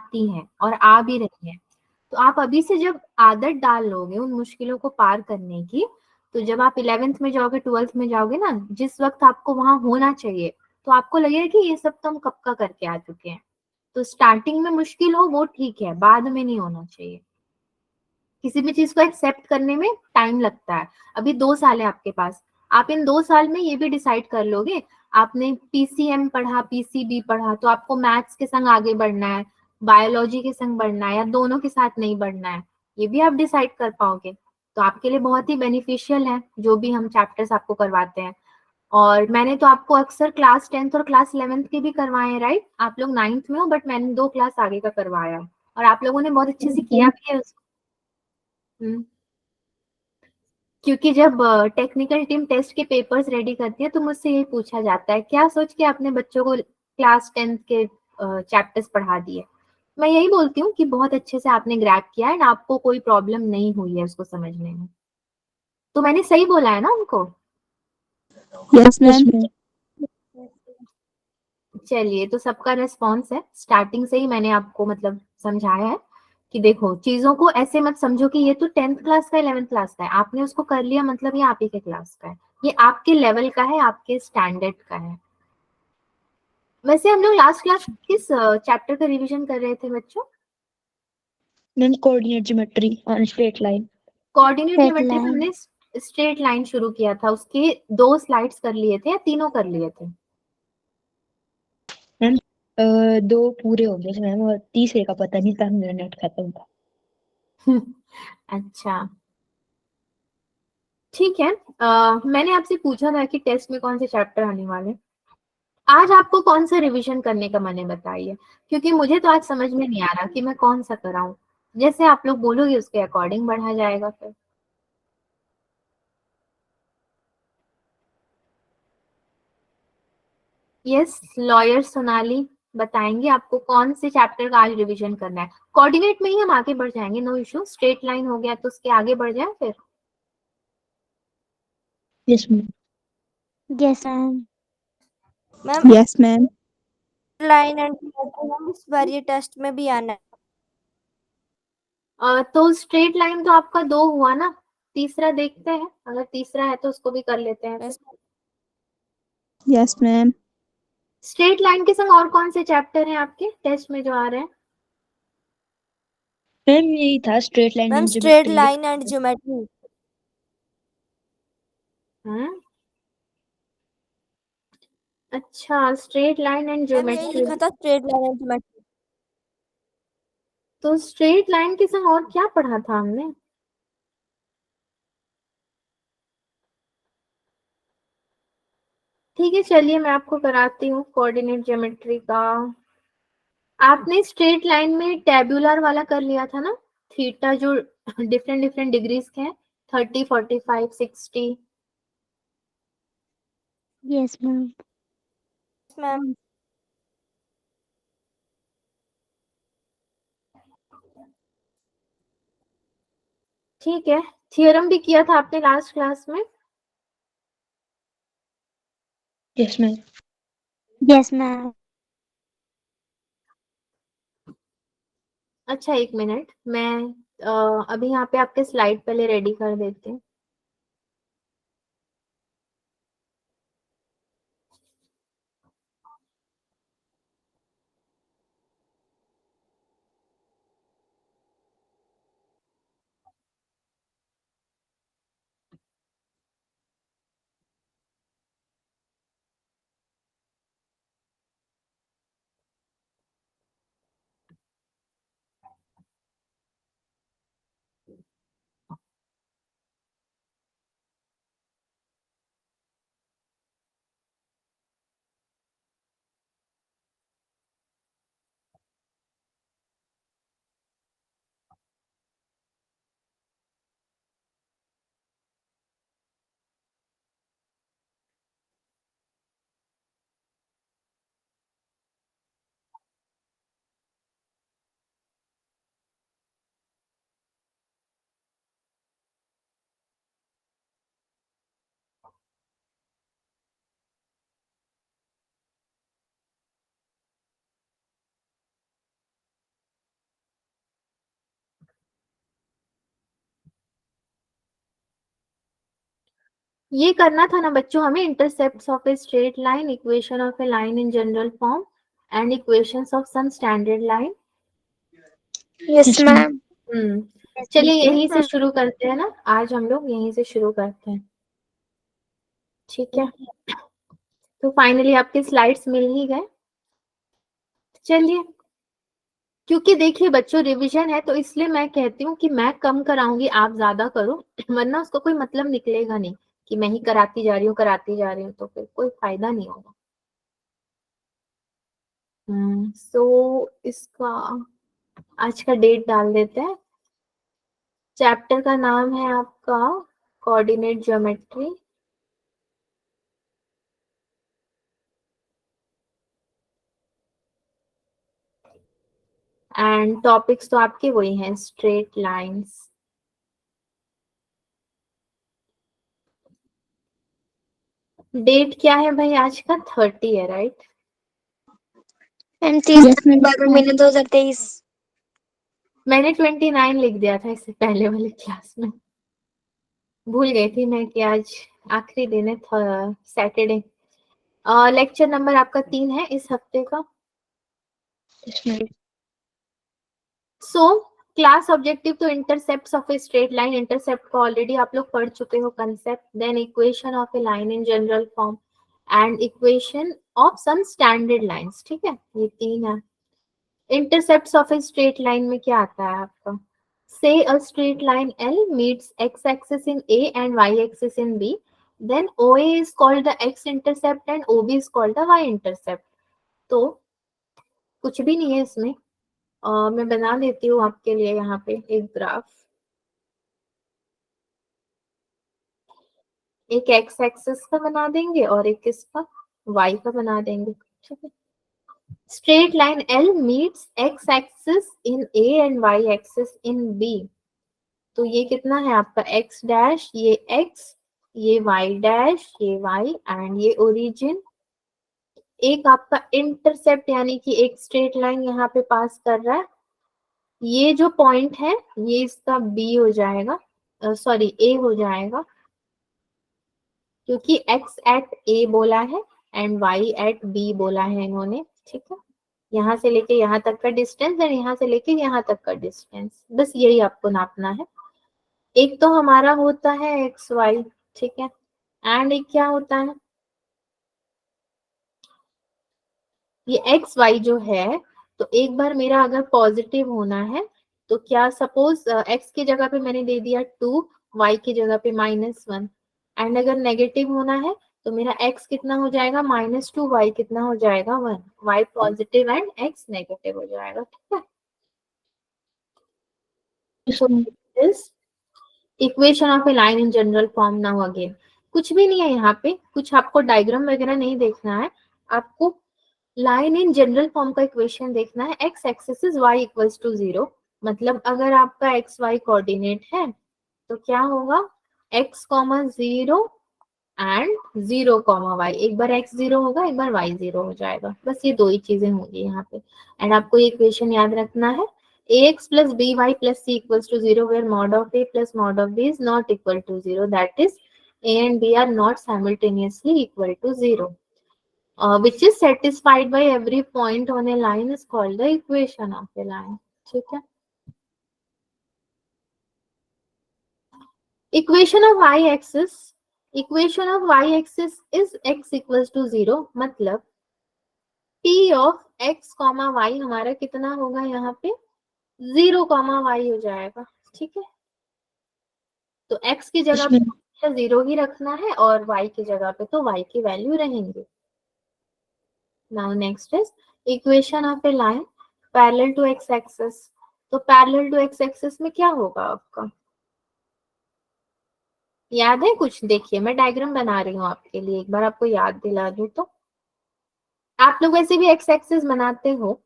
आती हैं और आ भी रही हैं, तो आप अभी से जब आदत डाल लोगे उन मुश्किलों को पार करने की, तो जब आप 11th में जाओगे, 12th में जाओगे ना, जिस वक्त आपको वहां होना चाहिए, तो आपको लगेगा कि ये सब तो हम कब का करके आ चुके हैं। तो स्टार्टिंग में मुश्किल हो वो ठीक है, बाद में नहीं होना चाहिए। किसी भी चीज को एक्सेप्ट करने में टाइम लगता है। अभी 2 साल है आपके पास, आप इन 2 साल में ये भी डिसाइड कर लोगे। आपने पीसीएम पढ़ा, पीसीबी पढ़ा, तो आपको मैथ्स के संग आगे बढ़ना है, बायोलॉजी के संग बढ़ना है, या दोनों के साथ नहीं बढ़ना है, ये भी आप डिसाइड कर पाओगे। तो आपके लिए बहुत ही बेनिफिशियल है जो भी हम चैप्टर्स आपको करवाते हैं। और मैंने तो आपको अक्सर क्लास 10th और क्लास 11th के भी करवाए हैं, राइट? आप लोग 9th में हो, बट मैंने 2 क्लास आगे का करवाया, और आप लोगों ने बहुत अच्छे से किया भी है उसको। हम्म। क्योंकि जब टेक्निकल टीम टेस्ट के पेपर्स रेडी करती है, तो मुझसे यही पूछा जाता है, क्या सोच के आपने बच्चों को क्लास 10th के चैप्टर्स पढ़ा दिए। मैं यही बोलती हूँ कि बहुत अच्छे से आपने ग्रैब किया है, एंड आपको कोई प्रॉब्लम नहीं हुई है उसको समझने में। तो मैंने सही बोला है ना उनको? Yes ma'am. चलिए, तो सबका रेस्पॉन्स है। स्टार्टिंग से ही मैंने आपको मतलब समझाया है कि देखो, चीजों को ऐसे मत समझो कि ये तो 10th क्लास का 11th क्लास का है, आपने उसको कर लिया मतलब ये आप ही के क्लास का है, ये आपके लेवल का है, आपके स्टैंडर्ड का है। वैसे हम लोग लास्ट क्लास किस चैप्टर का रिवीजन कर रहे थे बच्चों? Ma'am coordinate geometry on straight line. Coordinate straight geometry में लाइन। हमने स्ट्रेट लाइन शुरू किया था, उसके 2 स्लाइड्स कर लिए थे या तीनों कर लिए थे? मैम 2 पूरे हो गए थे मैम, और तीसरे का पता नहीं था, मेरा नेट खत्म था। अच्छा, ठीक है। मैंने आपसे पूछा था कि टेस्ट में कौन से चैप्टर आने वाले। आज आपको कौन सा रिवीजन करने का मन है बताइए, क्योंकि मुझे तो आज समझ में नहीं आ रहा कि मैं कौन सा कराऊं। जैसे आप लोग बोलोगे उसके अकॉर्डिंग बढ़ा जाएगा फिर। यस, लॉयर सोनाली बताएंगे आपको कौन से चैप्टर का आज रिवीजन करना है। कोऑर्डिनेट में ही हम आगे बढ़ जाएंगे, नो इशू। स्ट्रेट लाइन हो गया तो उसके आगे बढ़ जाए फिर। Yes ma'am. Yes ma'am. Ma'am yes ma'am. Line and इस बार ये टेस्ट में भी आना है। तो स्ट्रेट लाइन तो आपका 2 हुआ ना, तीसरा देखते हैं, अगर तीसरा है तो उसको भी कर लेते हैं फिर। Yes ma'am. स्ट्रेट लाइन के संग और कौन से चैप्टर हैं आपके टेस्ट में जो आ रहे हैं? मैम यही था, straight line ma'am and straight geometry. Line and geometry. हम्म, अच्छा, स्ट्रेट लाइन एंड मैम यही ज्योमेट्री। लिखा था, स्ट्रेट लाइन एंड ज्योमेट्री। तो स्ट्रेट लाइन के संग और क्या पढ़ा था हमने? ठीक है, चलिए मैं आपको कराती हूँ कोऑर्डिनेट ज्योमेट्री का। आपने स्ट्रेट लाइन में टेबुलर वाला कर लिया था ना, थीटा जो डिफरेंट डिफरेंट डिग्रीज के हैं, 30, 45, 60। Yes ma'am. मैम ठीक है, थियरम भी किया था आपने लास्ट क्लास में। Yes ma'am. Yes ma'am. अच्छा, एक मिनट, मैं अभी यहाँ पे आपके स्लाइड पहले रेडी कर देती हूँ। ये करना था ना बच्चों हमें, intercepts of a straight line, equation of a line in general form and equations of some standard line. Yes, ma'am. चलिए यहीं से शुरू करते हैं ना, आज हम लोग यहीं से शुरू करते हैं, ठीक है। तो फाइनली आपके स्लाइड्स मिल ही गए। चलिए, क्योंकि देखिए बच्चों रिवीजन है तो इसलिए मैं कहती हूँ कि मैं कम कराऊंगी, आप ज्यादा करो, वरना उसका कोई मतलब निकलेगा नहीं कि मैं ही कराती जा रही हूँ, तो फिर कोई फायदा नहीं होगा। सो इसका आज का डेट डाल देते हैं। चैप्टर का नाम है आपका कोऑर्डिनेट ज्योमेट्री, एंड टॉपिक्स तो आपके वही हैं, स्ट्रेट लाइंस। डेट क्या है भाई आज का? 30 है, राइट? मैम 30/12/2023। मैंने 29 लिख दिया था इससे पहले वाली क्लास में, भूल गई थी मैं कि आज आखिरी दिन है, सैटरडे। लेक्चर नंबर आपका 3 है इस हफ्ते का। सो क्लास ऑब्जेक्टिव तो intercepts of a straight line, intercept को ऑलरेडी आप लोग पढ़ चुके हो concept, then equation of a line in general form and equation of some standard lines, ठीक है, ये 3 है। Intercepts of a straight line में क्या आता है आपका? Say a straight line L meets x-axis in A and y-axis in B, then OA is called the x-intercept and OB is called the y-intercept. तो कुछ भी नहीं है इसमें, मैं बना देती हूँ आपके लिए यहाँ पे एक ग्राफ, एक एक्स एक्सिस का बना देंगे और एक किसका, वाई का बना देंगे, ठीक है। Straight line L meets x axis in A and y axis in B, तो ये कितना है आपका x डैश, ये x, ये y डैश, ये y एंड ये ओरिजिन। एक आपका इंटरसेप्ट यानी कि एक स्ट्रेट लाइन यहाँ पे पास कर रहा है, ये जो पॉइंट है ये इसका b हो जाएगा, सॉरी a हो जाएगा, क्योंकि x एट a बोला है एंड y एट b बोला है इन्होंने, ठीक है। यहाँ से लेके यहाँ तक का डिस्टेंस एंड यहाँ से लेके यहाँ तक का डिस्टेंस, बस यही आपको नापना है। एक तो हमारा होता है एक्स वाई, ठीक है, एंड एक क्या होता है, ये एक्स वाई जो है, तो एक बार मेरा अगर पॉजिटिव होना है तो क्या, सपोज एक्स की जगह पे मैंने दे दिया 2, वाई की जगह पे -1, एंड अगर नेगेटिव होना है तो मेरा एक्स कितना हो जाएगा, -2, वाई कितना हो जाएगा 1, Y positive and X negative हो जाएगा, ठीक है। Equation of a line in general form. Now again कुछ भी नहीं है यहाँ पे, कुछ आपको डायग्राम वगैरह नहीं देखना है, आपको लाइन इन जनरल फॉर्म का इक्वेशन देखना है। X axis is y equals to 0, मतलब अगर आपका एक्स वाई कोऑर्डिनेट है तो क्या होगा, x, 0 एंड 0, y, एक बार x 0 होगा, एक बार y 0 हो जाएगा, बस ये दो ही चीजें होंगी यहाँ पे। एंड आपको ये इक्वेशन याद रखना है, ax plus by plus c equals to 0, where mod of a plus mod of b is not equal to 0, that is a and b are not simultaneously equal to 0, which is satisfied by every point on a line is called the equation of a line, ठीक है। Equation of y axis, equation of y axis is x equals to 0, मतलब p of x, y हमारा कितना होगा यहाँ पे 0, y हो जाएगा, ठीक है। तो x की जगह पे 0 ही रखना है और y की जगह पे तो y की वैल्यू रहेंगे। Now next is equation of a line parallel to x axis, तो पैरेलल टू x एक्सिस में क्या होगा आपका, याद है कुछ? देखिए मैं डायग्राम बना रही हूँ आपके लिए, एक बार आपको याद दिला दूं तो, आप लोग वैसे भी एक्स एक्सिस बनाते हो,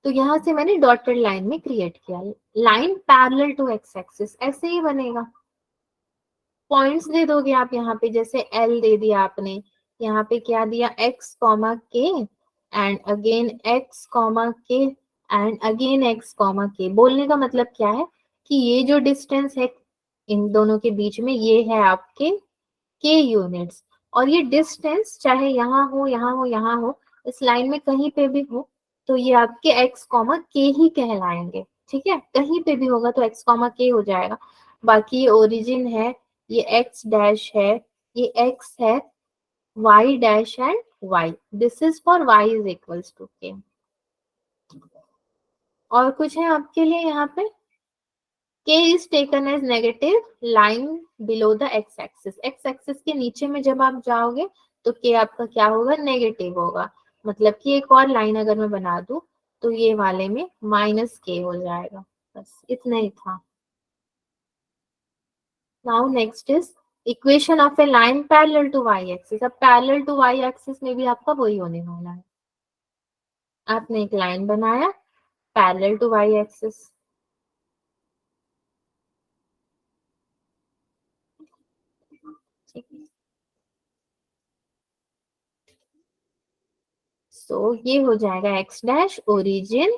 तो यहाँ से मैंने डॉटेड लाइन में क्रिएट किया, line parallel to X axis, ऐसे ही बनेगा। पॉइंट्स दे दोगे आप यहाँ पे, जैसे एल दे दिया आपने, यहाँ पे क्या दिया, x, k and again x, k and again x, k। बोलने का मतलब क्या है कि ये जो डिस्टेंस है इन दोनों के बीच में, ये है आपके k यूनिट्स, और ये डिस्टेंस चाहे यहाँ हो यहाँ हो यहाँ हो, इस लाइन में कहीं पे भी हो, तो ये आपके x कॉमा k ही कहलाएंगे। ठीक है, कहीं पे भी होगा तो x कॉमा k हो जाएगा। बाकी ये ओरिजिन है, ये x डैश है, ये x है, y dash and y, this is for y is equals to k। और कुछ है आपके लिए यहाँ पे? k is taken as negative line below the x axis, x axis के नीचे में जब आप जाओगे तो k आपका क्या होगा? नेगेटिव होगा। मतलब कि एक और लाइन अगर मैं बना दूं तो ये वाले में माइनस k हो जाएगा। बस इतना ही था। Now next is equation of a line parallel to y axis. अब पैरेलल टू y एक्सिस में भी आपका वही होने वाला है। आपने एक लाइन बनाया पैरेलल टू y एक्सिस, सो ये हो जाएगा x डैश ओरिजिन,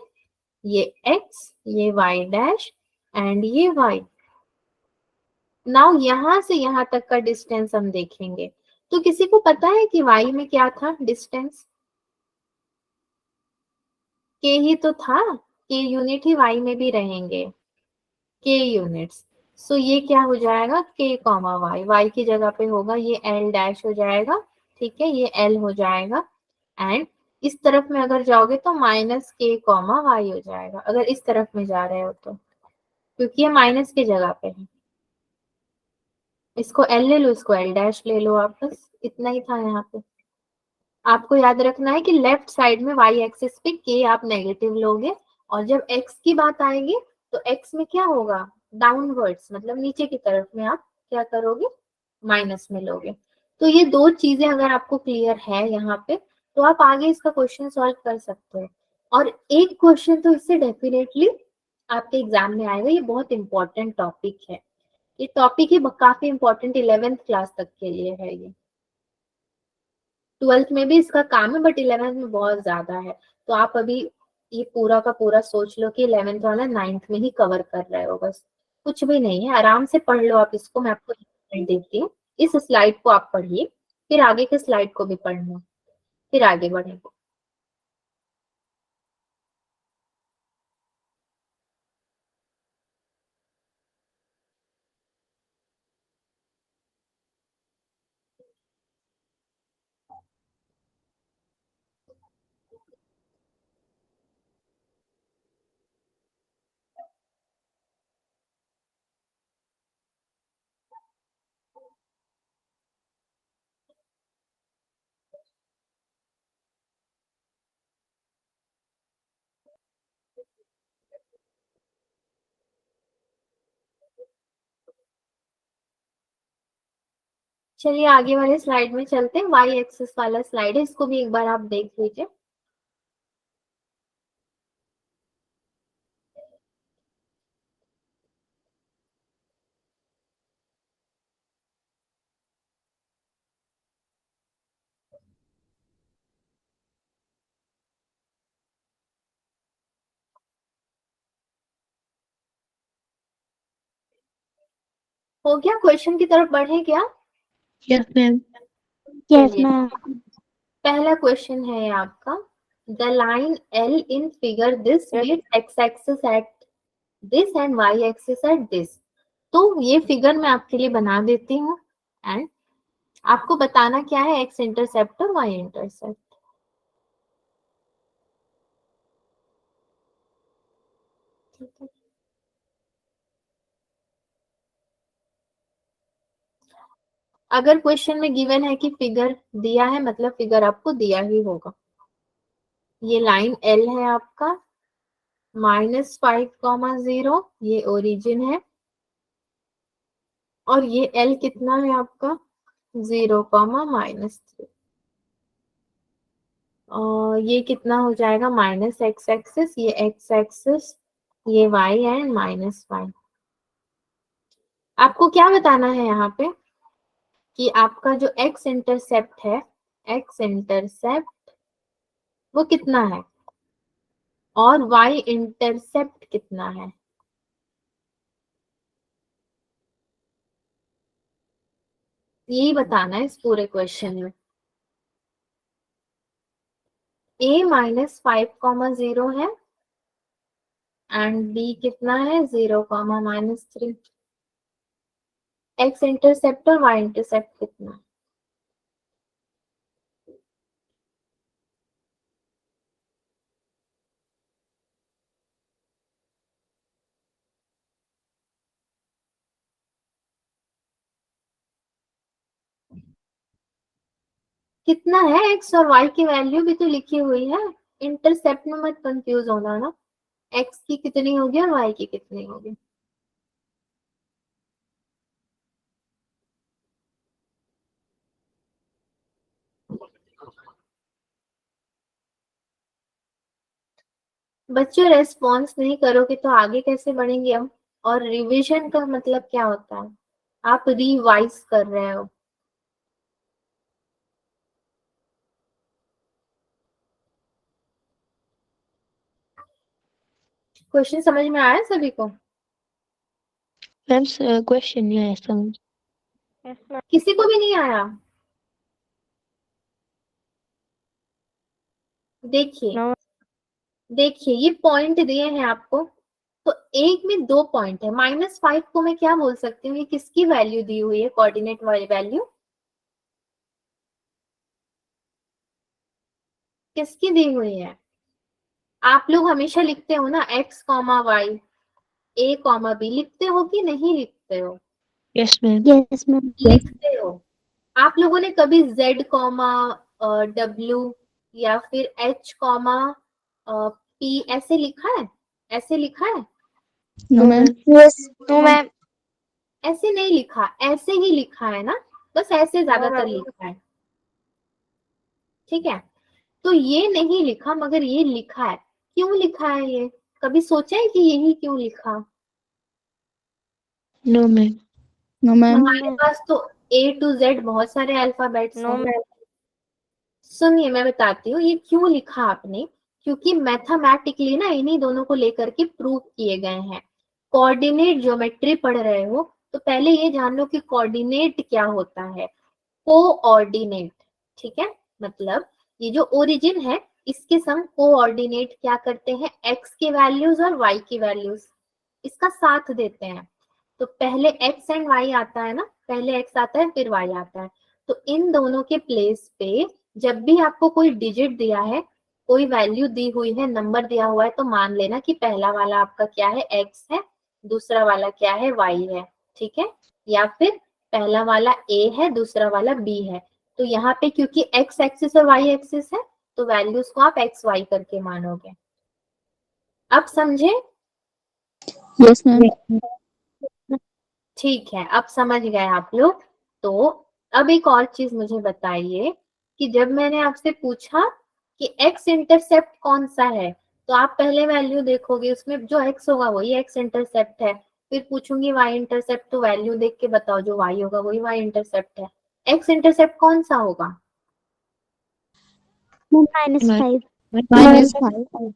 ये x, ये y डैश एंड ये y। नाउ यहां से यहां तक का डिस्टेंस हम देखेंगे, तो किसी को पता है कि y में क्या था डिस्टेंस? k ही तो था, k यूनिट ही y में भी रहेंगे, k यूनिट्स। सो ये क्या हो जाएगा? k कॉमा y, y की जगह पे होगा ये l डैश हो जाएगा। ठीक है, ये l हो जाएगा एंड इस तरफ में अगर जाओगे तो माइनस k कॉमा y हो जाएगा, अगर इस तरफ में जा रहे हो तो, क्योंकि ये माइनस की जगह पे है। इसको l ले लो, इसको l डैश ले लो आप, बस इतना ही था यहाँ पे। आपको याद रखना है कि लेफ्ट साइड में y एक्सिस पे k आप नेगेटिव लोगे, और जब x की बात आएगी तो x में क्या होगा? डाउनवर्ड्स, मतलब नीचे की तरफ में आप क्या करोगे? माइनस में लोगे। तो ये दो चीजें अगर आपको क्लियर है यहाँ पे, तो आप आगे इसका क्वेश्चन सॉल्व कर सकते हो। और एक क्वेश्चन तो इससे डेफिनेटली आपके एग्जाम में आएगा, ये बहुत इंपॉर्टेंट टॉपिक है। ये टॉपिक ही काफी इंपॉर्टेंट 11th क्लास तक के लिए है। ये 12th में भी इसका काम है, बट 11th में बहुत ज्यादा है। तो आप अभी ये पूरा का पूरा सोच लो कि 11th वाला 9th में ही कवर कर रहे हो, बस कुछ भी नहीं है। आराम से पढ़ लो आप इसको, मैं आपको देती हूँ। इस स्लाइड को आप पढ़िए, फिर आगे के स्लाइड को भी पढ़ना, फिर आगे बढ़ेंगे। चलिए आगे वाले स्लाइड में चलते हैं। वाई एक्सिस वाला स्लाइड है, इसको भी एक बार आप देख लीजिए। हो गया? क्वेश्चन की तरफ बढ़े क्या? Yes ma'am. Yes, चलिए, ma'am. पहला क्वेश्चन है आपका, the line L in figure this with X axis at this and Y axis at this. तो ये फिगर मैं आपके लिए बना देती हूँ एंड आपको बताना क्या है? एक्स इंटरसेप्ट और वाई इंटरसेप्ट। ठीक है, अगर क्वेश्चन में गिवन है कि फिगर दिया है, मतलब फिगर आपको दिया ही होगा। ये लाइन एल है आपका, -5,0, ये ओरिजिन है, और ये एल कितना है आपका? 0,-3। और ये कितना हो जाएगा? माइनस एक्स एक्सिस, ये एक्स एक्सिस, ये वाई एंड -y। आपको क्या बताना है यहाँ पे कि आपका जो एक्स इंटरसेप्ट है, एक्स इंटरसेप्ट वो कितना है और वाई इंटरसेप्ट कितना है। यही बताना है इस पूरे क्वेश्चन में। a माइनस 5,0 है एंड b कितना है 0,-3। x इंटरसेप्ट और y इंटरसेप्ट कितना? कितना है x और y की वैल्यू भी तो लिखी हुई है, इंटरसेप्ट में मत कंफ्यूज होना ना, x की कितनी होगी और y की कितनी होगी। बच्चों रेस्पॉन्स नहीं करोगे तो आगे कैसे बढ़ेंगे हम? और रिवीजन का मतलब क्या होता है? आप रिवाइज कर रहे हो। क्वेश्चन समझ में आया सभी को? मैम क्वेश्चन नहीं आया समझ। Yes, ma'am. किसी को भी नहीं आया? देखिए No. देखिए ये पॉइंट दिए हैं आपको, तो एक में 2 पॉइंट है। -5 को मैं क्या बोल सकती हूँ, ये किसकी वैल्यू दी हुई है? कोऑर्डिनेट वाली वैल्यू किसकी दी हुई है? आप लोग हमेशा लिखते हो ना x, y, a, b, लिखते हो कि नहीं लिखते हो? Yes ma'am. Yes, ma'am. लिखते हो। आप लोगों ने कभी z, w या फिर h, p ऐसे लिखा है? ऐसे लिखा है? No ma'am. Yes. No, ma'am. ऐसे नहीं लिखा, ऐसे ही लिखा है ना, बस ऐसे ज्यादातर लिखा है। ठीक है, तो ये नहीं लिखा मगर ये लिखा है। क्यों लिखा है ये? कभी सोचा है कि यही क्यों लिखा? No ma'am. No ma'am. हमारे पास तो A to Z बहुत सारे अल्फाबेट्स No, हैं। ma'am. सुनिए मैं बताती हूँ ये क्यों लिखा आपने, क्योंकि मैथमेटिकली ना इन्हीं दोनों को लेकर के प्रूव किए गए हैं। कोऑर्डिनेट ज्योमेट्री पढ़ रहे हो तो पहले ये जान लो कि कोऑर्डिनेट क्या होता है। कोऑर्डिनेट, ठीक है, मतलब ये जो ओरिजिन है इसके संग कोऑर्डिनेट क्या करते हैं, एक्स की वैल्यूज और वाई की वैल्यूज इसका साथ देते हैं। तो पहले एक्स एंड वाई आता है ना, पहले एक्स आता है फिर वाई आता है। तो इन दोनों के प्लेस पे जब भी आपको कोई डिजिट दिया है, कोई वैल्यू दी हुई है, नंबर दिया हुआ है, तो मान लेना कि पहला वाला आपका क्या है, एक्स है, दूसरा वाला क्या है, वाई है, ठीक है, या फिर पहला वाला ए है, दूसरा वाला बी है। तो यहाँ पे क्योंकि एक्स एक्सिस और वाई एक्सिस है तो वैल्यूज को आप एक्स वाई करके मानोगे। अब समझे? Yes ma'am. ठीक है, अब समझ गए आप लोग। तो अब एक और चीज मुझे बताइए कि जब मैंने आपसे पूछा कि एक्स इंटरसेप्ट कौन सा है, तो आप पहले वैल्यू देखोगे, उसमें जो एक्स होगा वही एक्स इंटरसेप्ट है। फिर पूछूंगी वाई इंटरसेप्ट, तो वैल्यू देख के बताओ, जो वाई होगा वही वाई इंटरसेप्ट है। एक्स इंटरसेप्ट कौन सा होगा? -5. -5।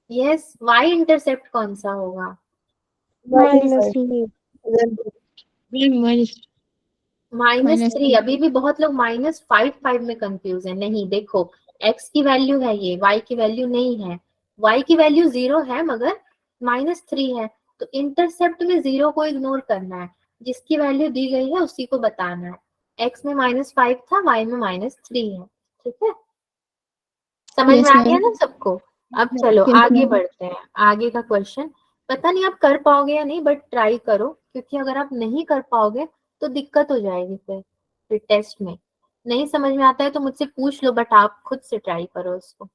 यस, वाई इंटरसेप्ट कौन सा होगा? -3. -3। अभी भी बहुत लोग -5 में कंफ्यूज है। नहीं, देखो x की वैल्यू है ये, y की वैल्यू नहीं है। y की वैल्यू 0 है मगर -3 है, तो इंटरसेप्ट में 0 को इग्नोर करना है, जिसकी वैल्यू दी गई है उसी को बताना है। x में -5 था, y में -3 है, ठीक है, समझ में आ गया ना सबको? अब चलो आगे बढ़ते हैं, आगे का क्वेश्चन। पता नहीं आप कर पाओगे या नहीं, बट ट्राई करो, क्योंकि अगर आप नहीं कर पाओगे तो दिक्कत हो जाएगी फिर टेस्ट में। नहीं समझ में आता है तो मुझसे पूछ लो, बट आप खुद से ट्राई करो उसको।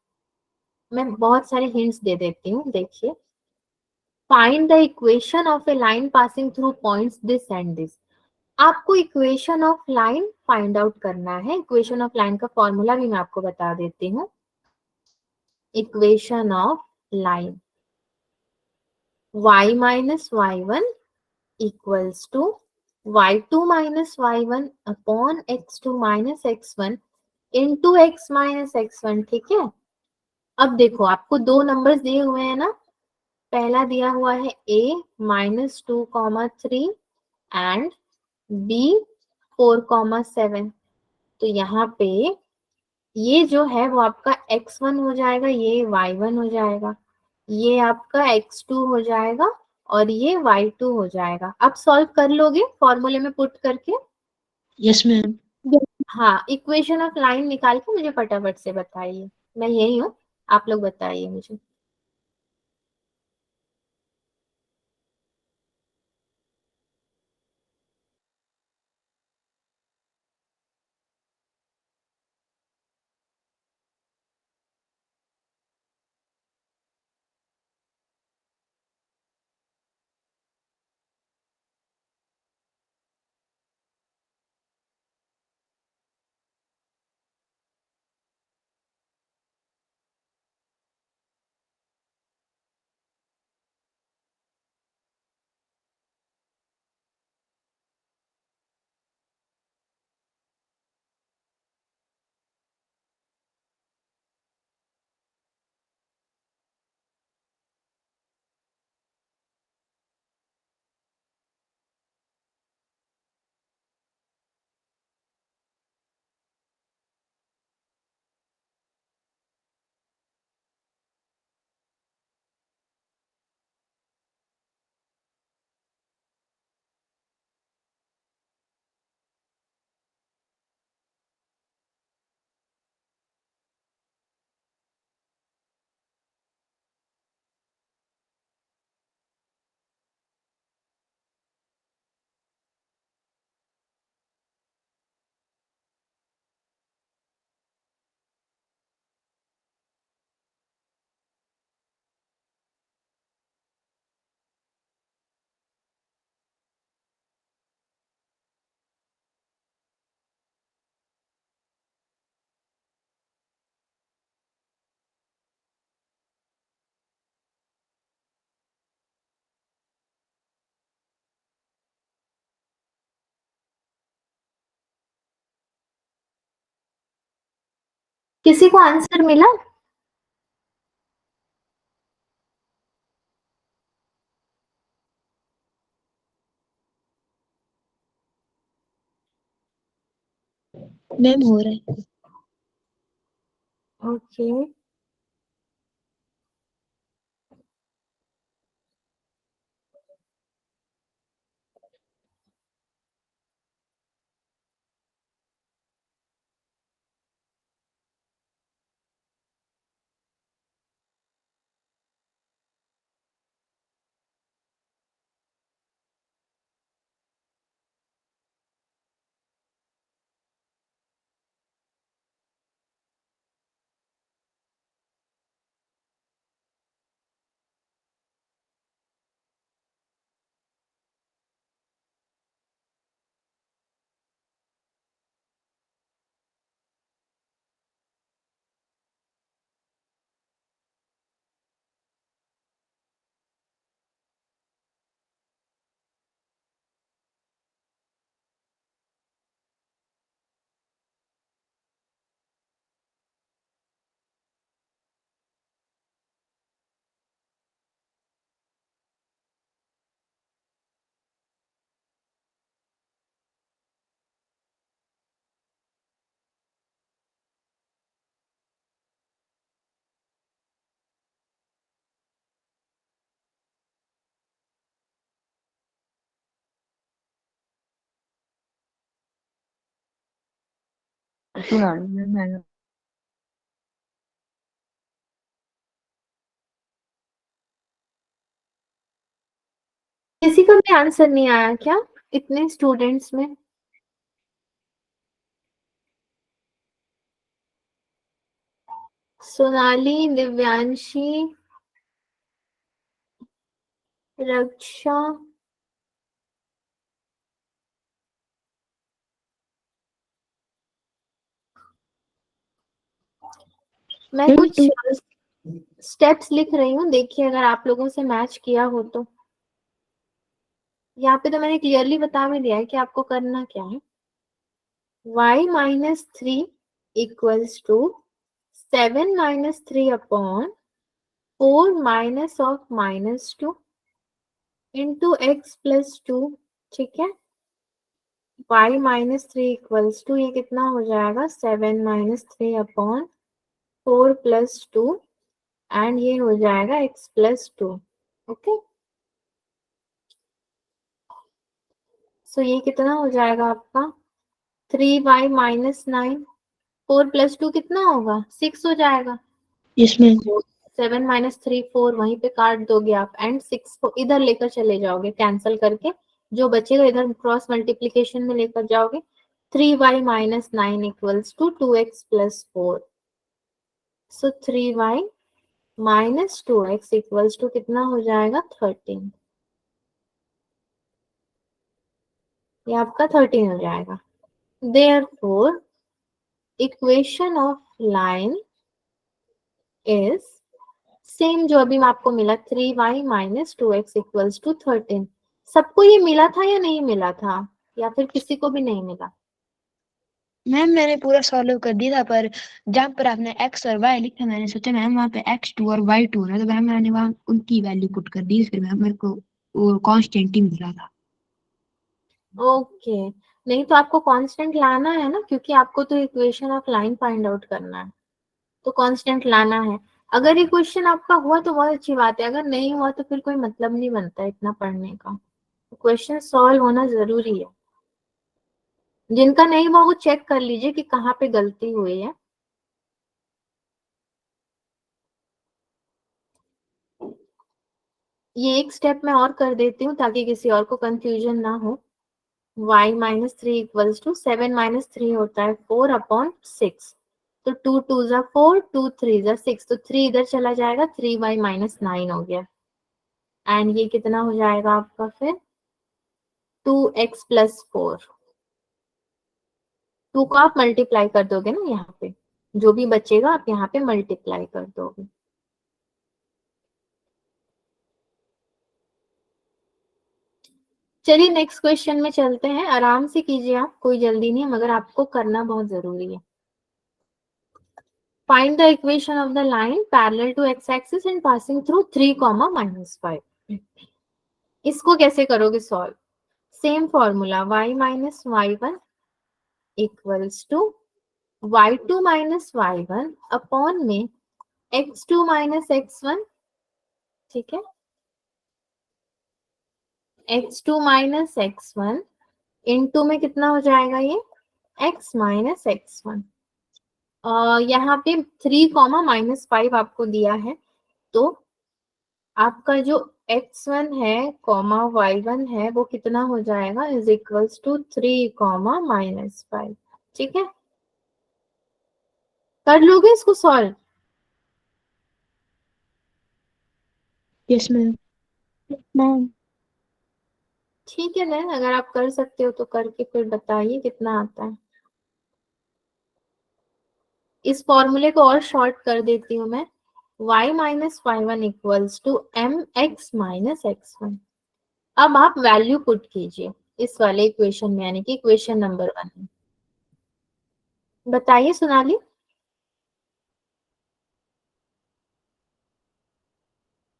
मैं बहुत सारे हिंट्स दे देती हूँ, देखिए। Find the equation of a line passing through points this and this. आपको equation of line find out करना है। इक्वेशन ऑफ लाइन का फॉर्मूला भी मैं आपको बता देती हूँ। Equation of line, y minus y1 equals to y2 minus y1 upon x2 minus x1 into x minus x1, ठीक है। अब देखो आपको दो नंबर्स दिए हुए हैं ना, पहला दिया हुआ है a -2, 3 एंड b 4,7। तो यहाँ पे ये जो है वो आपका x1 हो जाएगा, ये y1 हो जाएगा, ये आपका x2 हो जाएगा और ये y2 हो जाएगा। अब सॉल्व कर लोगे फॉर्मूले में पुट करके? Yes ma'am. हाँ, इक्वेशन ऑफ लाइन निकाल के मुझे फटाफट से बताइए। मैं यही हूँ, आप लोग बताइए मुझे। किसी को आंसर मिला? मैम हो रहा है। ओके, सुना मैम। किसी का भी आंसर नहीं आया क्या इतने स्टूडेंट्स में? सोनाली, दिव्यांशी, रक्षा, मैं मैम कुछ स्टेप्स लिख रही हूँ, देखिए अगर आप लोगों से मैच किया हो तो। यहाँ पे तो मैंने क्लियरली बता भी दिया है कि आपको करना क्या है। y minus 3 equals to 7 minus 3 upon 4 minus of minus 2 into x plus 2। ठीक है, y माइनस 3 इक्वल्स टू, ये कितना हो जाएगा 7 माइनस 3 अपॉन 4 प्लस 2 एंड ये हो जाएगा x प्लस 2। ओके, सो ये कितना हो जाएगा आपका 3y माइनस 9, 4 प्लस 2 कितना होगा 6 हो जाएगा। इसमें 7 माइनस 3 4, वहीं पे काट दोगे आप एंड 6 को इधर लेकर चले जाओगे कैंसिल करके, जो बचेगा इधर क्रॉस मल्टीप्लीकेशन में लेकर जाओगे। 3y minus 9 equals to 2x plus 4। So 3y minus 2x equals to कितना हो जाएगा 13। ये आपका 13 हो जाएगा। Therefore equation of line is same जो अभी आपको मिला 3y minus 2x equals to 13। सबको ये मिला था या नहीं मिला था, या फिर किसी को भी नहीं मिला? मैम मैंने पूरा सॉल्व कर दिया था, पर जहाँ पर आपने x और y लिखा मैंने सोचा मैम वहाँ पे x2 और y2 है, तो मैम मैंने वहाँ उनकी वैल्यू पुट कर दी, फिर मैम मेरे को वो कांस्टेंट ही मिला था। ओके, नहीं तो आपको कांस्टेंट लाना है ना, क्योंकि आपको तो equation of line find out करना है, तो कांस्टेंट लाना है। अगर ये क्वेश्चन आपका हुआ तो बहुत अच्छी बात है, अगर नहीं हुआ तो फिर कोई मतलब नहीं बनता इतना पढ़ने का। क्वेश्चन सॉल्व होना जरूरी है। जिनका नहीं हुआ वो चेक कर लीजिए कि कहाँ पे गलती हुई है। ये एक स्टेप मैं और कर देती हूँ ताकि किसी और को कंफ्यूजन ना हो। y minus 3 equals to 7 minus 3 होता है 4 अपॉन 6, तो 2 2 जा 4, 2 3 जा 6, तो 3 इधर चला जाएगा, 3y माइनस 9 हो गया एंड ये कितना हो जाएगा आपका फिर 2x प्लस 4। 2 को आप मल्टीप्लाई कर दोगे ना यहाँ पे, जो भी बचेगा आप यहाँ पे मल्टीप्लाई कर दोगे। चलिए नेक्स्ट क्वेश्चन में चलते हैं, आराम से कीजिए आप, कोई जल्दी नहीं है, मगर आपको करना बहुत जरूरी है। Find the equation of the line parallel to x-axis and passing through 3, -5। इसको कैसे करोगे solve? Same formula y minus y1 equals to y2 minus y1 upon में x2 माइनस x1। ठीक है, x2 माइनस x1 इनटू में कितना हो जाएगा ये x माइनस x1। यहाँ पे 3, -5 आपको दिया है, तो आपका जो x1 है कॉमा y1 है वो कितना हो जाएगा इज इक्वल्स टू 3, -5। ठीक है, कर लोगे इसको सॉल्व? Yes ma'am. मैम ठीक है देन, अगर आप कर सकते हो तो करके फिर बताइए कितना आता है। इस फॉर्मूले को और शॉर्ट कर देती हूँ मैं, y minus y1 equals to mx minus x1। अब आप वैल्यू पुट कीजिए इस वाले इक्वेशन में, यानी कि इक्वेशन नंबर 1 में। बताइए सोनाली।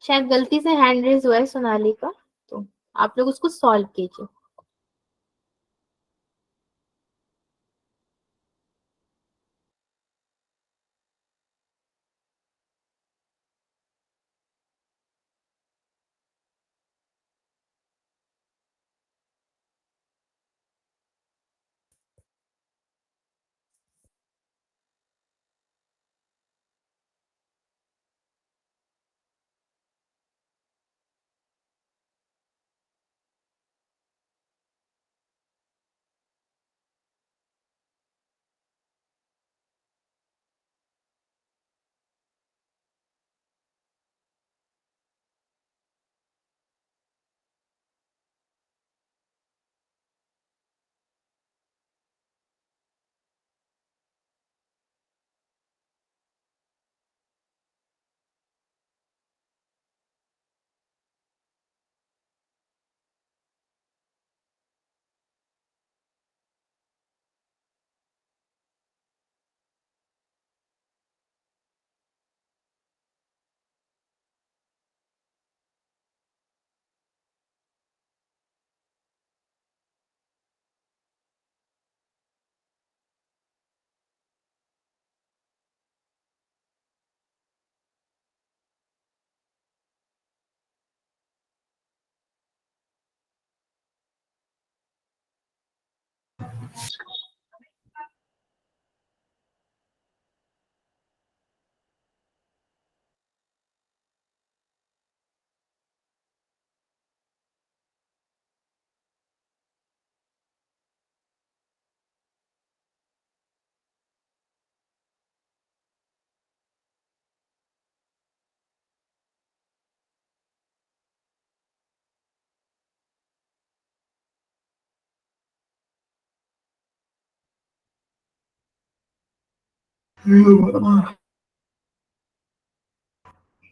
शायद गलती से हैंड रेज हुआ है सोनाली का, तो आप लोग उसको सॉल्व कीजिए।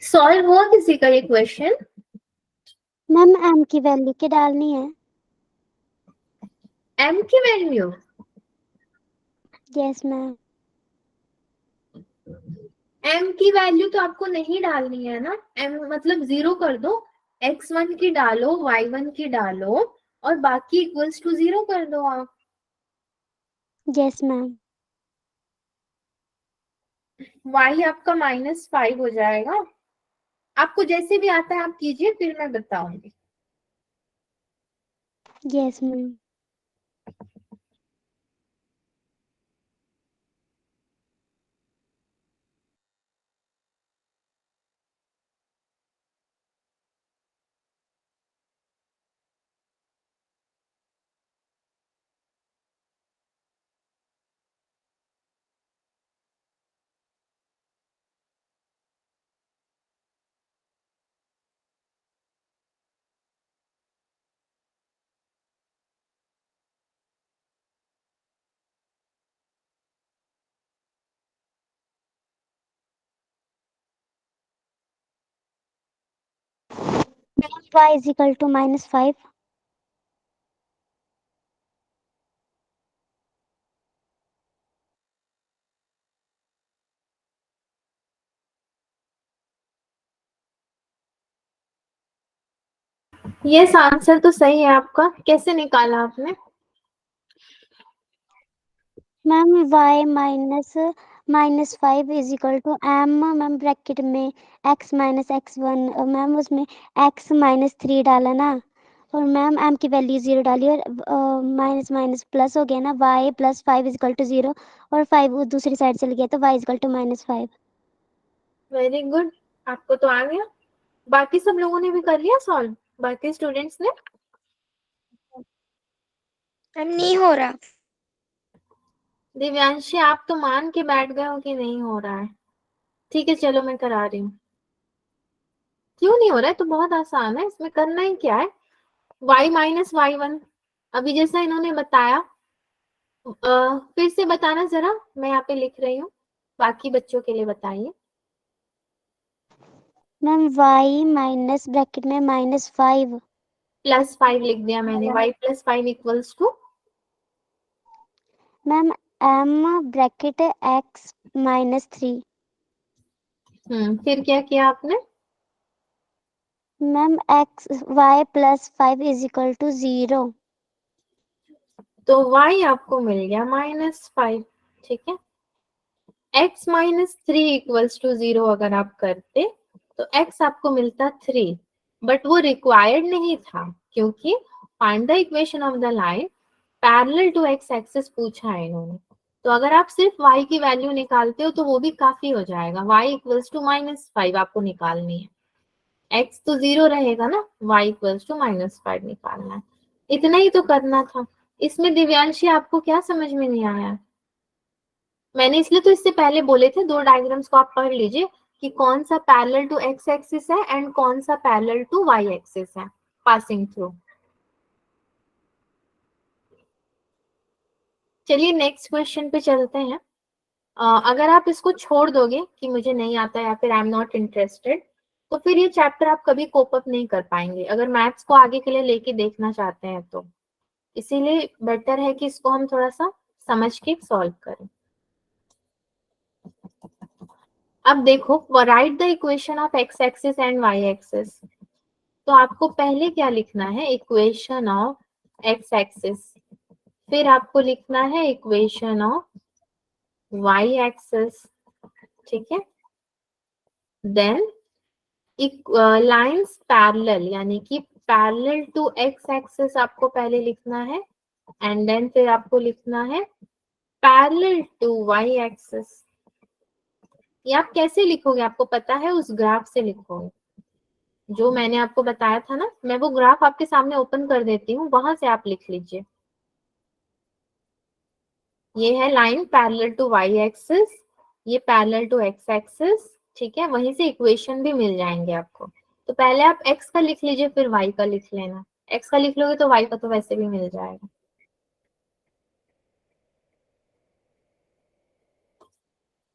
सॉल्व हुआ किसी का ये क्वेश्चन? मैम m की वैल्यू क्या डालनी है? m की वैल्यू? Yes ma'am. m की वैल्यू तो आपको नहीं डालनी है ना, m मतलब 0 कर दो, x1 की डालो, y1 की डालो और बाकी इक्वल्स टू 0 कर दो आप। Yes ma'am. y आपका -5 हो जाएगा। आपको जैसे भी आता है आप कीजिए, फिर मैं बताऊंगी। Yes ma'am. y is equal to -5. Yes, answer तो सही है आपका। कैसे निकाला आपने? Ma'am y -5 is equal to m, ma'am bracket में x -x1, मैम उसमें x -3 डाला ना, और मैम m की वैल्यू 0 डाली और माइनस माइनस प्लस हो गया ना, y +5 इज इक्वल टू 0 और 5 दूसरी साइड चल गया तो y is equal to -5। Very good, आपको तो आ गया। बाकी सब लोगों ने भी कर लिया सॉल्व? बाकी स्टूडेंट्स ने? नहीं हो रहा। दिव्यांशी, आप तो मान के बैठ गए हो कि नहीं हो रहा है। ठीक है, चलो मैं करा रही हूँ। क्यों नहीं हो रहा है? तो बहुत आसान है, इसमें करना ही क्या है, y -y1 अभी जैसा इन्होंने बताया। फिर से बताना जरा, मैं यहाँ पे लिख रही हूँ, बाकी बच्चों के लिए बताइए। मैम y माइनस ब्रैकेट में -5 +5 लिख दिया मैंने, y +5 equals to ma'am m bracket x -3। फिर क्या किया आपने? Ma'am y +5 is equal to 0। तो y आपको मिल गया -5, ठीक है। x -3 इक्वल्स टू 0 अगर आप करते तो x आपको मिलता 3, बट वो रिक्वायर्ड नहीं था, क्योंकि find the equation of the line parallel to x axis पूछा है इन्होंने। तो अगर आप सिर्फ y की वैल्यू निकालते हो तो वो भी काफी हो जाएगा। y इक्वल्स टू -5 आपको निकालनी है, x तो 0 रहेगा ना, y इक्वल्स टू -5 निकालना है। इतना ही तो करना था। इसमें दिव्यांशी आपको क्या समझ में नहीं आया? मैंने इसलिए तो इससे पहले बोले थे, दो डायग्राम्स को आप पढ़ लीजिए कि कौन सा पैरेलल टू x एक्सिस है एंड कौन सा पैरेलल टू y एक्सिस है पासिंग थ्रू। चलिए नेक्स्ट क्वेश्चन पे चलते हैं। अगर आप इसको छोड़ दोगे कि मुझे नहीं आता या फिर आई एम नॉट इंटरेस्टेड, तो फिर ये चैप्टर आप कभी कोप अप नहीं कर पाएंगे, अगर मैथ्स को आगे के लिए लेके देखना चाहते हैं तो। इसीलिए बेटर है कि इसको हम थोड़ा सा समझ के सॉल्व करें। अब देखो, right the equation of x axis and y axis. तो आपको पहले क्या लिखना है, इक्वेशन ऑफ x एक्सिस, फिर आपको लिखना है इक्वेशन ऑफ y एक्सिस, ठीक है। देन लाइंस पैरेलल, यानी कि पैरेलल टू x एक्सिस आपको पहले लिखना है, एंड देन फिर आपको लिखना है पैरेलल टू y एक्सिस। ये आप कैसे लिखोगे आपको पता है, उस ग्राफ से लिखोगे जो मैंने आपको बताया था ना। मैं वो ग्राफ आपके सामने ओपन कर देती हूँ, वहां से आप लिख लीजिए। ये है line parallel to y axis, ये पैरेलल टू x एक्सिस, ठीक है। वहीं से इक्वेशन भी मिल जाएंगे आपको। तो पहले आप x का लिख लीजिए, फिर y का लिख लेना। x का लिख लोगे तो y का तो वैसे भी मिल जाएगा।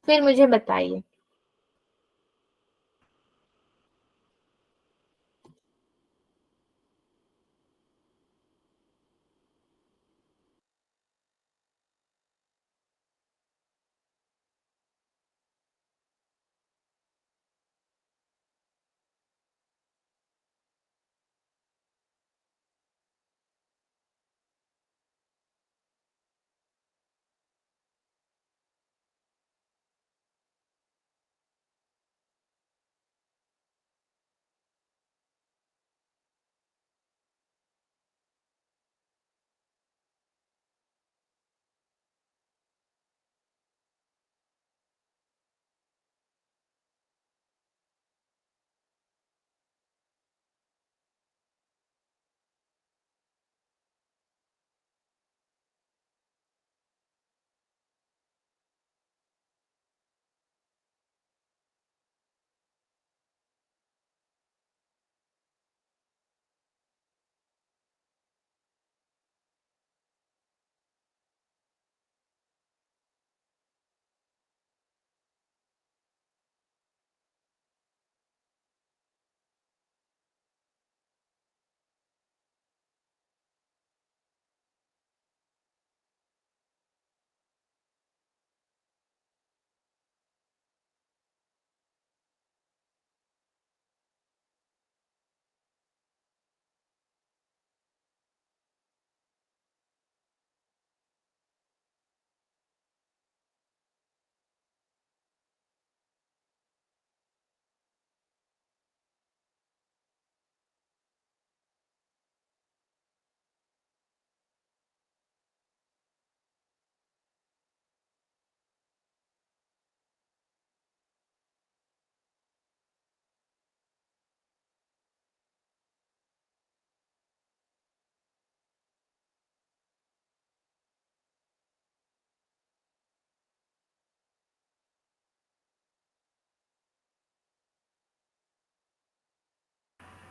फिर मुझे बताइए।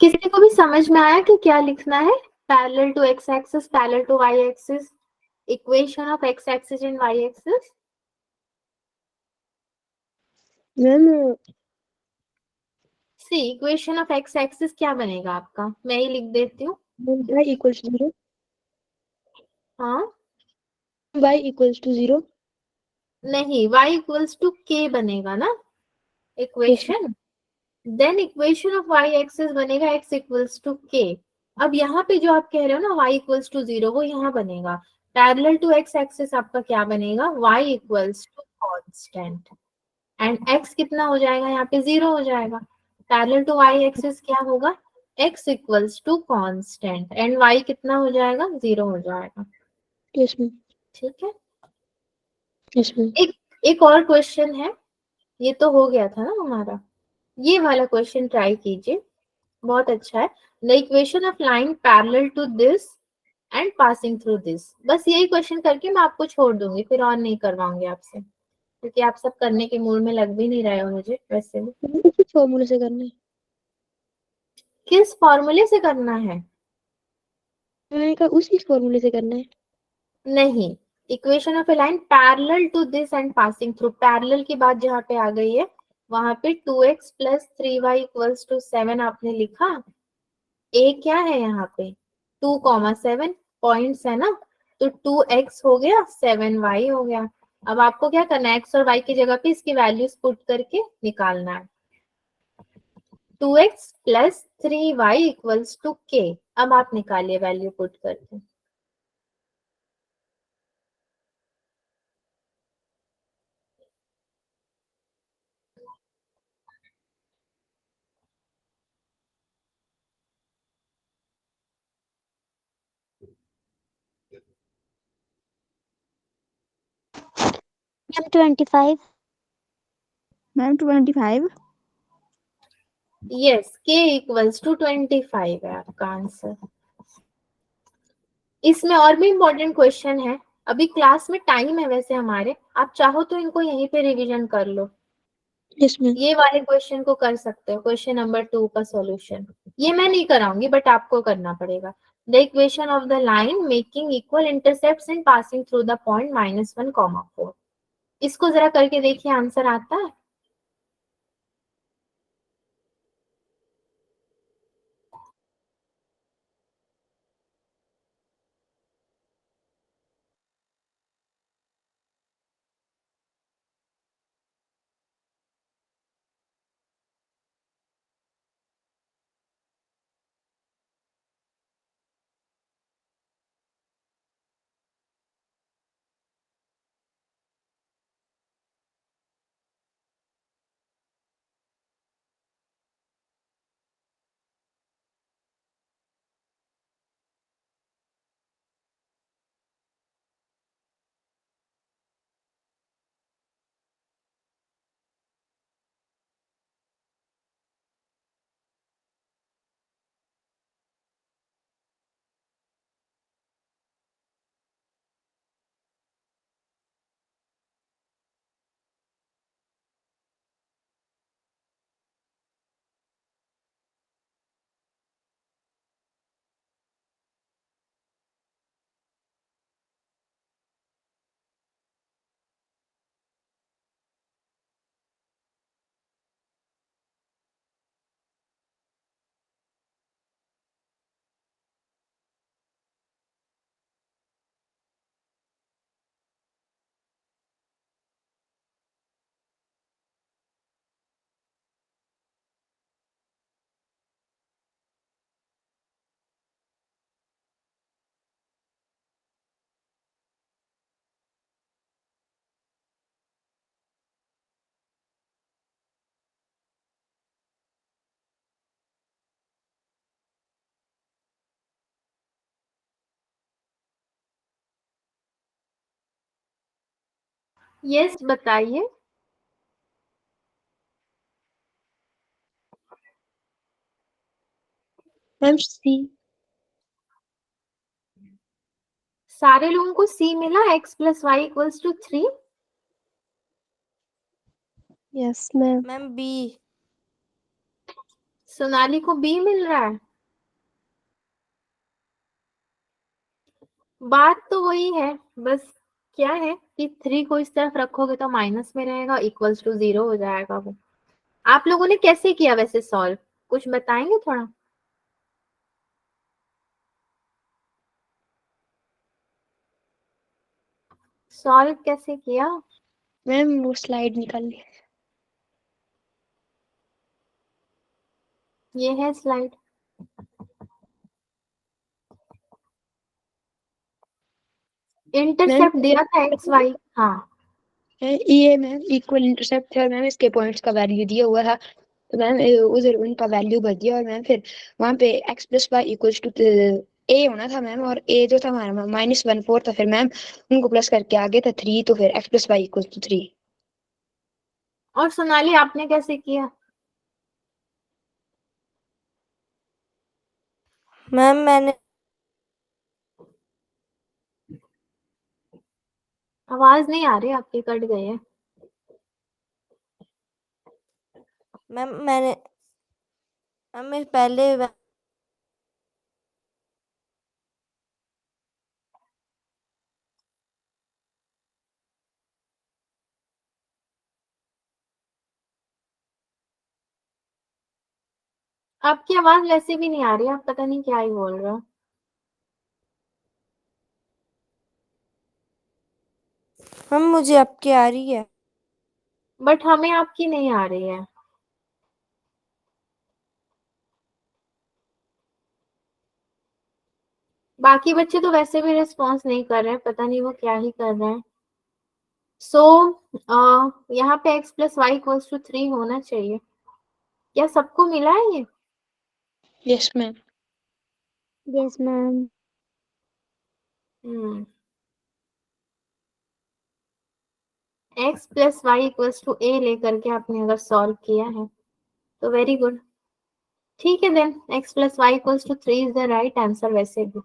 किसी को भी समझ में आया कि क्या लिखना है? Parallel to X axis, parallel to Y axis, equation of X axis and Y axis. Ma'am C equation of X axis क्या बनेगा आपका? मैं ही लिख देती हूँ। y इक्वल्स टू 0, हाँ y इक्वल्स टू 0। नहीं, y इक्वल्स टू k बनेगा ना equation. Then equation of y axis बनेगा x इक्वल्स टू k। अब यहाँ पे जो आप कह रहे हो ना y इक्वल्स टू 0, वो यहाँ बनेगा। पैरेलल टू x एक्सिस आपका क्या बनेगा? y equals to constant and x कितना हो जाएगा? यहाँ पे 0 हो जाएगा। पैरेलल टू y एक्सिस क्या होगा? x equals to constant and y कितना हो जाएगा? 0 हो जाएगा। यस मैम, ठीक है। Yes ma'am. एक और क्वेश्चन है, ये तो हो गया था ना हमारा। ये वाला क्वेश्चन ट्राई कीजिए, बहुत अच्छा है। The equation of line parallel to this and passing through this. बस यही क्वेश्चन करके मैं आपको छोड़ दूंगी, फिर और नहीं करवाऊंगी आपसे, क्योंकि आप सब करने के मूड में लग भी नहीं रहे हो मुझे वैसे भी। उसी फॉर्मूले से करना है। किस फॉर्मूले से करना है? मैंने कहा उसी फॉर्मूले से करना है। नहीं, equation of a line parallel to this and passing through. Parallel की बात जहाँ पे आ गई है, वहां पे 2x plus 3y equals to 7 आपने लिखा। ए क्या है यहाँ पे? 2,7 पॉइंट्स है ना, तो 2x हो गया, 7y हो गया। अब आपको क्या करना है? x और y की जगह पे इसकी वैल्यूज पुट करके निकालना है। 2x plus 3y equals to k। अब आप निकालिए वैल्यू पुट करके। Ma'am 25। Ma'am 25। Yes, k equals to 25 है आपका आंसर। इसमें और भी इम्पोर्टेंट क्वेश्चन है। अभी क्लास में टाइम है वैसे हमारे, आप चाहो तो इनको यहीं पे रिवीजन कर लो। Yes ma'am. ये वाले क्वेश्चन को कर सकते हो, क्वेश्चन नंबर 2 का सॉल्यूशन। ये मैं नहीं कराऊंगी, बट आपको करना पड़ेगा। The equation of the line making equal intercepts and passing through the point -1, 4। इसको जरा करके देखिए आंसर आता है। यस बताइए। Ma'am C. सारे लोगों को सी मिला, x plus Y equals to 3। Yes ma'am. Ma'am B. Sonali को बी मिल रहा है। बात तो वही है, बस क्या है कि 3 को इस तरफ रखोगे तो माइनस में रहेगा, इक्वल्स टू 0 हो जाएगा वो। आप लोगों ने कैसे किया वैसे सॉल्व, कुछ बताएंगे थोड़ा? सॉल्व कैसे किया? मैम वो स्लाइड निकाल ली। ये है स्लाइड। इंटरसेप्ट दिया था एक्स वाई। हाँ ये मैम इक्वल इंटरसेप्ट है और मैम इसके पॉइंट्स का वैल्यू दिया हुआ था, तो मैम उधर उनका वैल्यू भर दिया और मैम फिर वहाँ पे x plus Y equals to a होना था मैम, और ए जो था हमारा -1/4 था, फिर मैम उनको प्लस करके आगे था 3, तो फिर x plus Y equals to 3। और सोनाली आपने कैसे किया? मैम मैंने आवाज नहीं आ रही आपकी, कट गई है। मैम मैंने मैं पहले आपकी आवाज वैसे भी नहीं आ रही, आप पता नहीं क्या ही बोल रहे हो। मैम मुझे आपकी आ रही है। बट हमें आपकी नहीं आ रही है। बाकी बच्चे तो वैसे भी रिस्पॉन्स नहीं कर रहे हैं, पता नहीं वो क्या ही कर रहे हैं। सो यहाँ पे x plus Y equals to 3 होना चाहिए। क्या सबको मिला है ये? Yes ma'am. Yes ma'am. x plus Y equals to a लेकर के आपने अगर सॉल्व किया है तो वेरी गुड। ठीक है then, x plus Y equals to 3 is the right answer. वैसे भी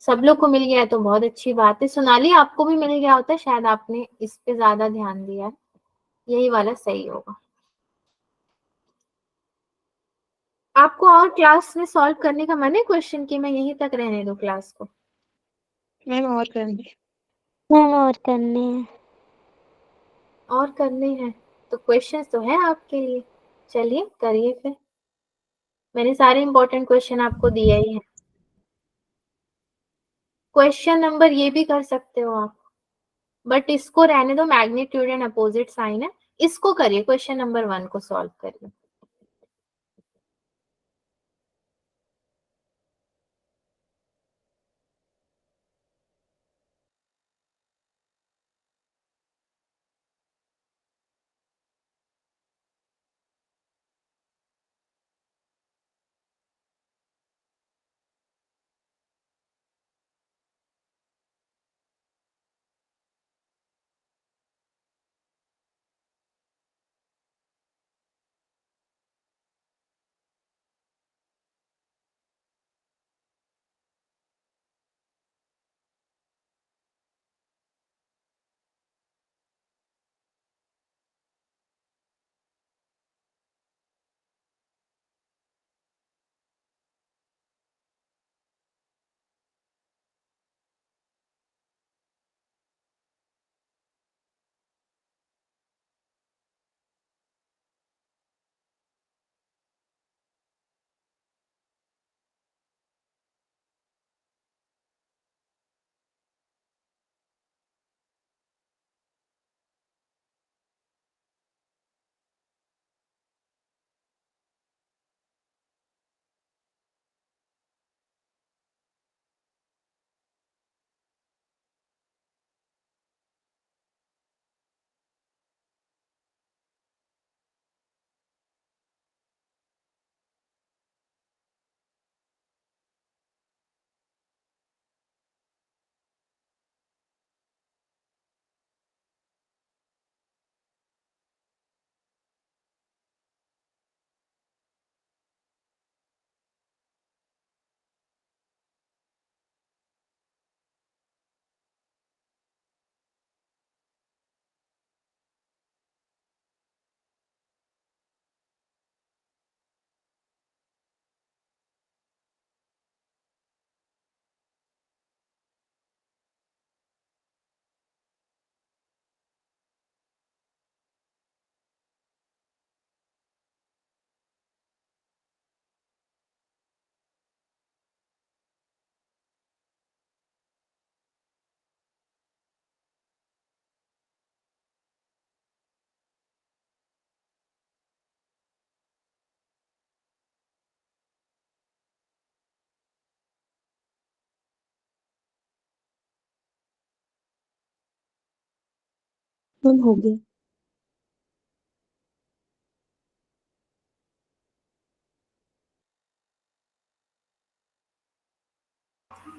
सब लोग को मिल गया है तो बहुत अच्छी बात है। सोनाली आपको भी मिल गया होता, शायद आपने इस पे ज्यादा ध्यान दिया है। यही वाला सही होगा। आपको और क्लास में सॉल्व करने का मन है क्वेश्चन की मैं यहीं तक रहने दूं क्लास को? मैम और करेंगे। मैम और करने हैं। और करने हैं तो क्वेश्चंस तो है आपके लिए, चलिए करिए फिर। मैंने सारे इंपॉर्टेंट क्वेश्चन आपको दिए ही हैं। क्वेश्चन नंबर ये भी कर सकते हो आप, बट इसको रहने दो, मैग्नीट्यूड एंड अपोजिट साइन है, इसको करिए, क्वेश्चन नंबर 1 को सॉल्व करिए। मैम हो गया।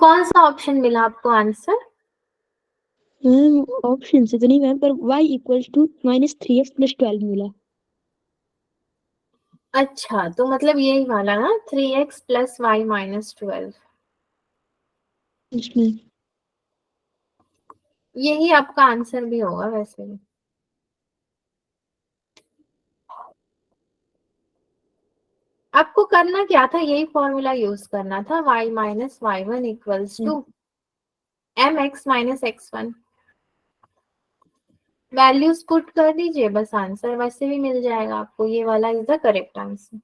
कौन सा ऑप्शन मिला आपको आंसर? मैम ऑप्शन से तो नहीं मैम, पर y इक्वल्स टू -3x + 12 मिला। अच्छा, तो मतलब यही वाला ना, 3x + y - 12, इसमें यही आपका आंसर भी होगा वैसे भी। आपको करना क्या था, यही फॉर्मूला यूज करना था, y - y1 = mx - x1। Values put कर दीजिए, बस आंसर वैसे भी मिल जाएगा आपको, ये वाला is the correct answer.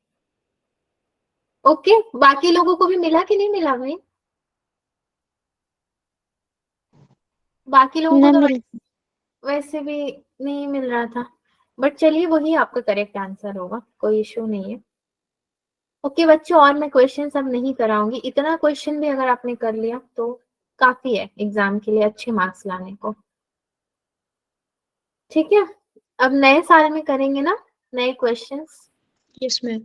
Okay, बाकी लोगों को भी मिला कि नहीं मिला भाई? बाकी लोगों को मैम तो मिल वैसे भी नहीं मिल रहा था, बट चलिए वही आपका करेक्ट आंसर होगा, कोई इश्यू नहीं है। ओके बच्चों, और मैं क्वेश्चन सब नहीं कराऊंगी, इतना क्वेश्चन भी अगर आपने कर लिया तो काफी है एग्जाम के लिए अच्छे मार्क्स लाने को। ठीक है, अब नए साल में करेंगे ना नए questions. Yes ma'am.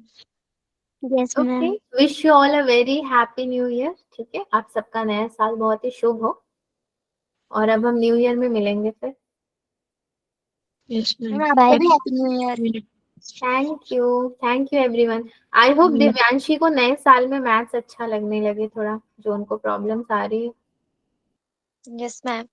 Yes okay, ma'am. Wish you all a very happy new year. ठीक है, आप सबका नया साल बहुत ही शुभ हो, और अब हम न्यू ईयर में मिलेंगे फिर। Yes ma'am. आपको भी happy new year. Thank you everyone. I hope ma'am Divyanshi को नए साल में मैथ्स अच्छा लगने लगे थोड़ा, जो उनको प्रॉब्लम्स आ रही है। Yes ma'am.